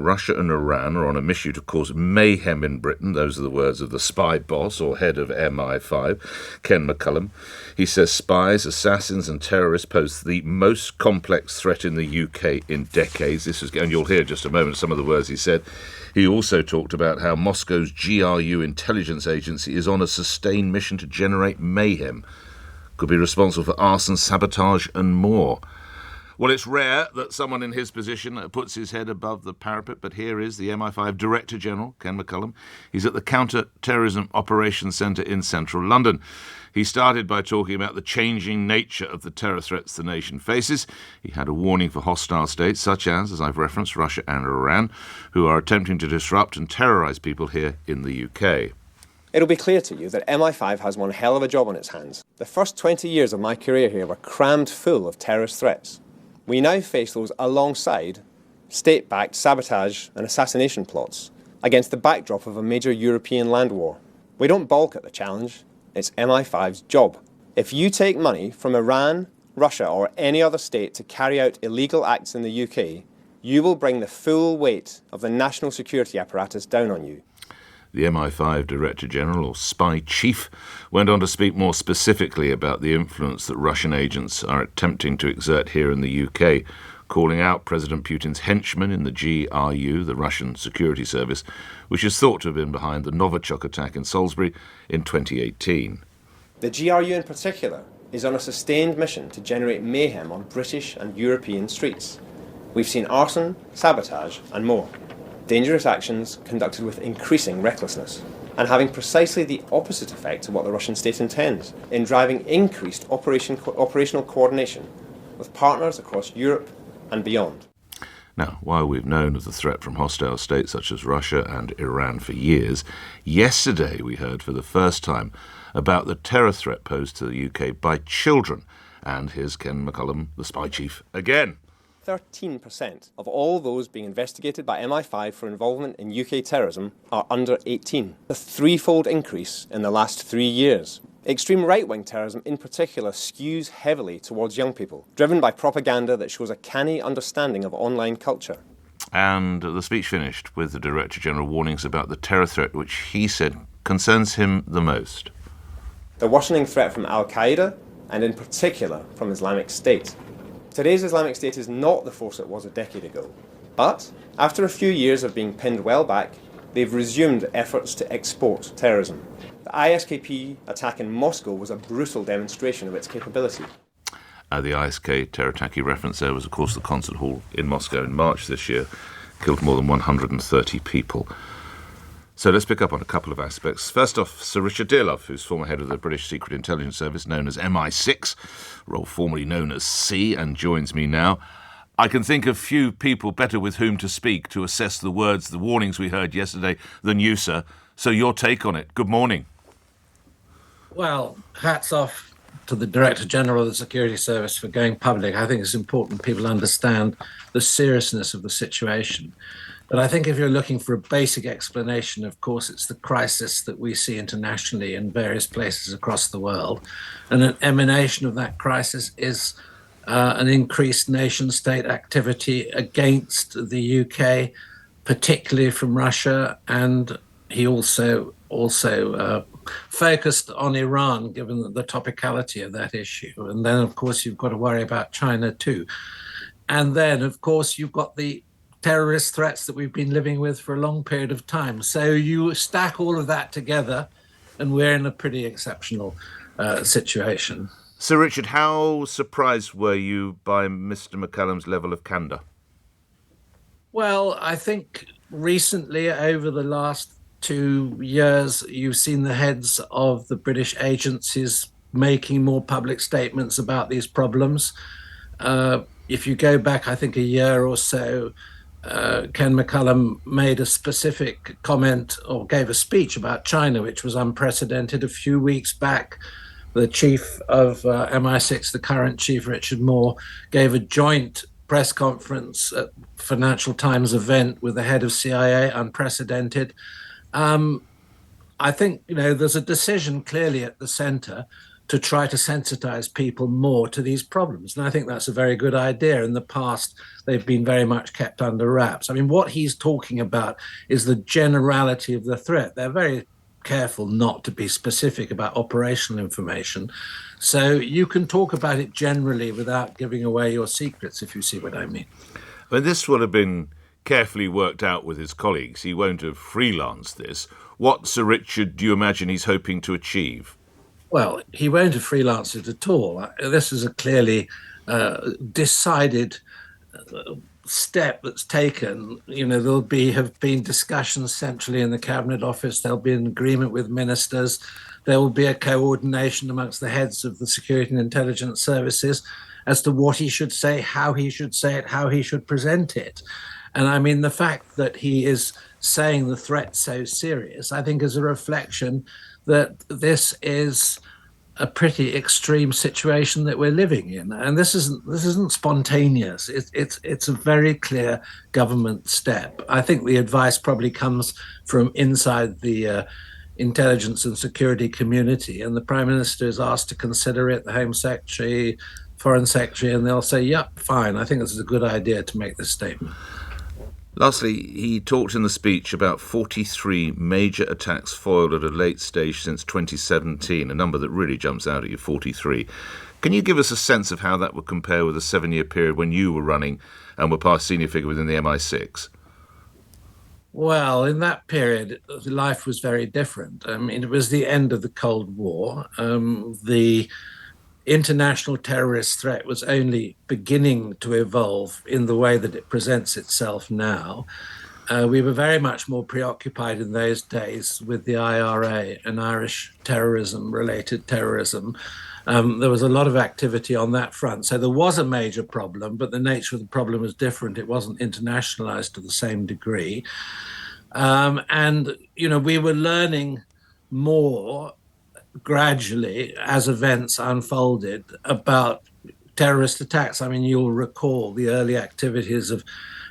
Russia and Iran are on a mission to cause mayhem in Britain. Those are the words of the spy boss or head of MI5, Ken McCallum. He says spies, assassins and terrorists pose the most complex threat in the UK in decades. And you'll hear in just a moment some of the words he said. He also talked about how Moscow's GRU intelligence agency is on a sustained mission to generate mayhem, could be responsible for arson, sabotage and more. Well, it's rare that someone in his position puts his head above the parapet, but here is the MI5 Director General, Ken McCallum. He's at the Counter Terrorism Operations Centre in central London. He started by talking about the changing nature of the terror threats the nation faces. He had a warning for hostile states such as I've referenced, Russia and Iran, who are attempting to disrupt and terrorise people here in the UK. It'll be clear to you that MI5 has one hell of a job on its hands. The first 20 years of my career here were crammed full of terrorist threats. We now face those alongside state-backed sabotage and assassination plots against the backdrop of a major European land war. We don't balk at the challenge. It's MI5's job. If you take money from Iran, Russia or any other state to carry out illegal acts in the UK, you will bring the full weight of the national security apparatus down on you. The MI5 Director General, or Spy Chief, went on to speak more specifically about the influence that Russian agents are attempting to exert here in the UK, calling out President Putin's henchmen in the GRU, the Russian security service, which is thought to have been behind the Novichok attack in Salisbury in 2018. The GRU in particular is on a sustained mission to generate mayhem on British and European streets. We've seen arson, sabotage and more. Dangerous actions conducted with increasing recklessness and having precisely the opposite effect of what the Russian state intends in driving increased operational coordination with partners across Europe and beyond. Now, while we've known of the threat from hostile states such as Russia and Iran for years, yesterday we heard for the first time about the terror threat posed to the UK by children. And here's Ken McCallum, the Spy Chief, again. 13% of all those being investigated by MI5 for involvement in UK terrorism are under 18. A threefold increase in the last 3 years. Extreme right-wing terrorism in particular skews heavily towards young people, driven by propaganda that shows a canny understanding of online culture. And the speech finished with the Director General warnings about the terror threat which he said concerns him the most. The worsening threat from Al-Qaeda and in particular from Islamic State. Today's Islamic State is not the force it was a decade ago, but after a few years of being pinned well back, they've resumed efforts to export terrorism. The ISKP attack in Moscow was a brutal demonstration of its capability. The ISK terror attack he referenced there was, of course, the concert hall in Moscow in March this year, killed more than 130 people. So let's pick up on a couple of aspects. First off, Sir Richard Dearlove, who's former head of the British Secret Intelligence Service, known as MI6, role formerly known as C, and joins me now. I can think of few people better with whom to speak to assess the words, the warnings we heard yesterday than you, sir. So your take on it. Good morning. Well, hats off to the Director General of the Security Service for going public. I think it's important people understand the seriousness of the situation. But I think if you're looking for a basic explanation, of course, it's the crisis that we see internationally in various places across the world. And an emanation of that crisis is an increased nation-state activity against the UK, particularly from Russia. And he also focused on Iran, given the topicality of that issue. And then, of course, you've got to worry about China too. And then, of course, you've got the terrorist threats that we've been living with for a long period of time. So you stack all of that together, and we're in a pretty exceptional situation. Sir Richard, how surprised were you by Mr. McCallum's level of candour? Well, I think recently, over the last 2 years, you've seen the heads of the British agencies making more public statements about these problems. If you go back, I think, a year or so, Ken McCallum made a specific comment or gave a speech about China, which was unprecedented. A few weeks back, the chief of MI6, the current chief, Richard Moore, gave a joint press conference at Financial Times event with the head of CIA, unprecedented. I think, there's a decision clearly at the centre to try to sensitize people more to these problems. And I think that's a very good idea. In the past, they've been very much kept under wraps. I mean, what he's talking about is the generality of the threat. They're very careful not to be specific about operational information. So you can talk about it generally without giving away your secrets, if you see what I mean. Well, this will have been carefully worked out with his colleagues. He won't have freelanced this. What, Sir Richard, do you imagine he's hoping to achieve? Well, he won't have freelanced it at all. This is a clearly decided step that's taken. There'll have been discussions centrally in the Cabinet Office. There'll be an agreement with ministers. There will be a coordination amongst the heads of the security and intelligence services as to what he should say, how he should say it, how he should present it. And I mean, the fact that he is saying the threat's so serious, I think, is a reflection that this is a pretty extreme situation that we're living in, and this isn't spontaneous. It's a very clear government step. I think the advice probably comes from inside the intelligence and security community, and the Prime Minister is asked to consider it, the Home Secretary, Foreign Secretary, and they'll say, "Yep, fine. I think this is a good idea to make this statement." Lastly, he talked in the speech about 43 major attacks foiled at a late stage since 2017, a number that really jumps out at you, 43. Can you give us a sense of how that would compare with a 7-year period when you were running and were part senior figure within the MI6? Well, in that period, life was very different. I mean, it was the end of the Cold War. The international terrorist threat was only beginning to evolve in the way that it presents itself now. We were very much more preoccupied in those days with the IRA and Irish terrorism, related terrorism. There was a lot of activity on that front. So there was a major problem, but the nature of the problem was different. It wasn't internationalized to the same degree. We were learning more gradually as events unfolded about terrorist attacks. I mean, you'll recall the early activities of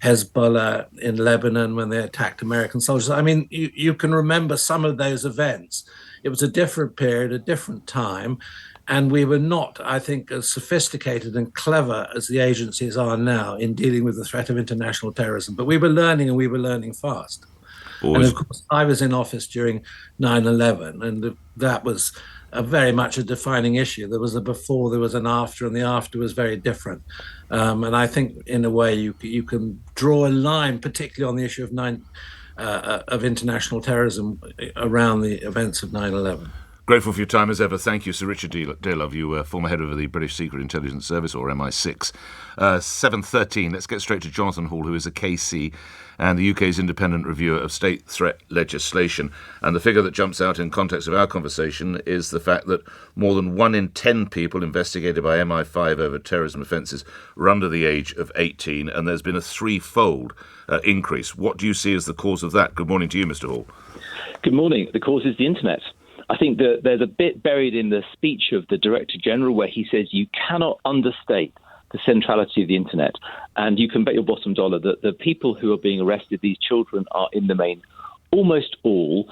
Hezbollah in Lebanon when they attacked American soldiers. I mean, you can remember some of those events. It was a different period, a different time, and we were not, I think, as sophisticated and clever as the agencies are now in dealing with the threat of international terrorism. But we were learning, and we were learning fast. And of course, I was in office during 9/11, and that was very much a defining issue. There was a before, there was an after, and the after was very different. And I think, in a way, you can draw a line, particularly on the issue of international terrorism around the events of 9/11. Grateful for your time as ever. Thank you, Sir Richard Dearlove. You were former head of the British Secret Intelligence Service, or MI6. 7:13. Let's get straight to Jonathan Hall, who is a KC and the UK's independent reviewer of state threat legislation. And the figure that jumps out in context of our conversation is the fact that more than 1 in 10 people investigated by MI5 over terrorism offences were under the age of 18, and there's been a threefold increase. What do you see as the cause of that? Good morning to you, Mr. Hall. Good morning. The cause is the internet. I think that there's a bit buried in the speech of the Director General where he says you cannot understate the centrality of the internet. And you can bet your bottom dollar that the people who are being arrested, these children, are in the main almost all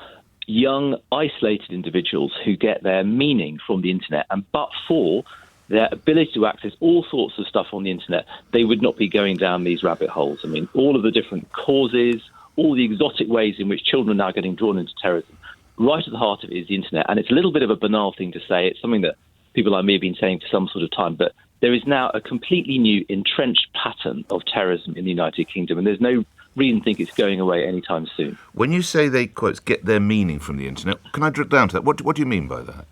young, isolated individuals who get their meaning from the internet. And but for their ability to access all sorts of stuff on the internet, they would not be going down these rabbit holes. I mean, all of the different causes, all the exotic ways in which children are now getting drawn into terrorism. Right at the heart of it is the internet. And it's a little bit of a banal thing to say. It's something that people like me have been saying for some sort of time. But there is now a completely new entrenched pattern of terrorism in the United Kingdom. And there's no reason to think it's going away anytime soon. When you say they, quote, get their meaning from the internet, can I drill down to that? What do you mean by that?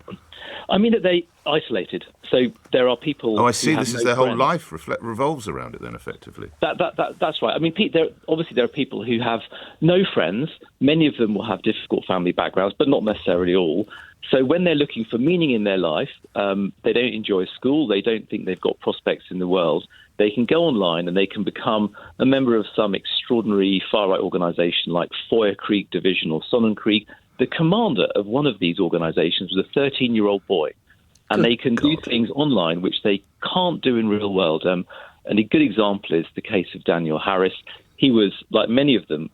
I mean that they isolated. So there are people. Oh, I see. Who This have is no their whole friends. life revolves around it. Then, effectively. That's right. I mean, there are people who have no friends. Many of them will have difficult family backgrounds, but not necessarily all. So when they're looking for meaning in their life, they don't enjoy school. They don't think they've got prospects in the world. They can go online and they can become a member of some extraordinary far-right organisation like Foyer Creek Division or Sonnon Creek. The commander of one of these organisations was a 13-year-old boy, and they can do things online which they can't do in real world. And a good example is the case of Daniel Harris. He was, like many of them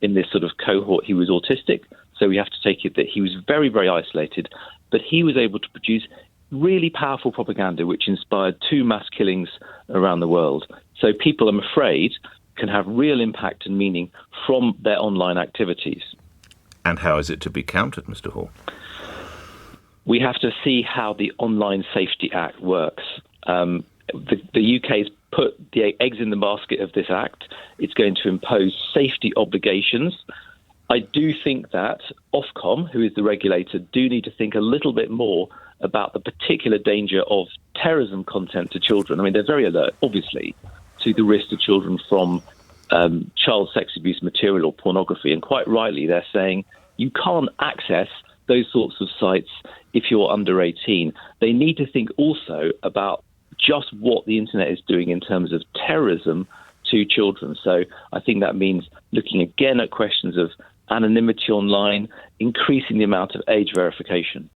in this sort of cohort, he was autistic, So we have to take it that he was very, very isolated, but he was able to produce really powerful propaganda which inspired 2 mass killings around the world. So people, I'm afraid, can have real impact and meaning from their online activities. And how is it to be countered, Mr. Hall? We have to see how the Online Safety Act works. The UK's put the eggs in the basket of this act. It's going to impose safety obligations. I do think that Ofcom, who is the regulator, do need to think a little bit more about the particular danger of terrorism content to children. I mean, they're very alert, obviously, to the risk to children from child sex abuse material or pornography. And quite rightly, they're saying you can't access those sorts of sites if you're under 18. They need to think also about just what the internet is doing in terms of terrorism to children. So I think that means looking again at questions of anonymity online, increasing the amount of age verification.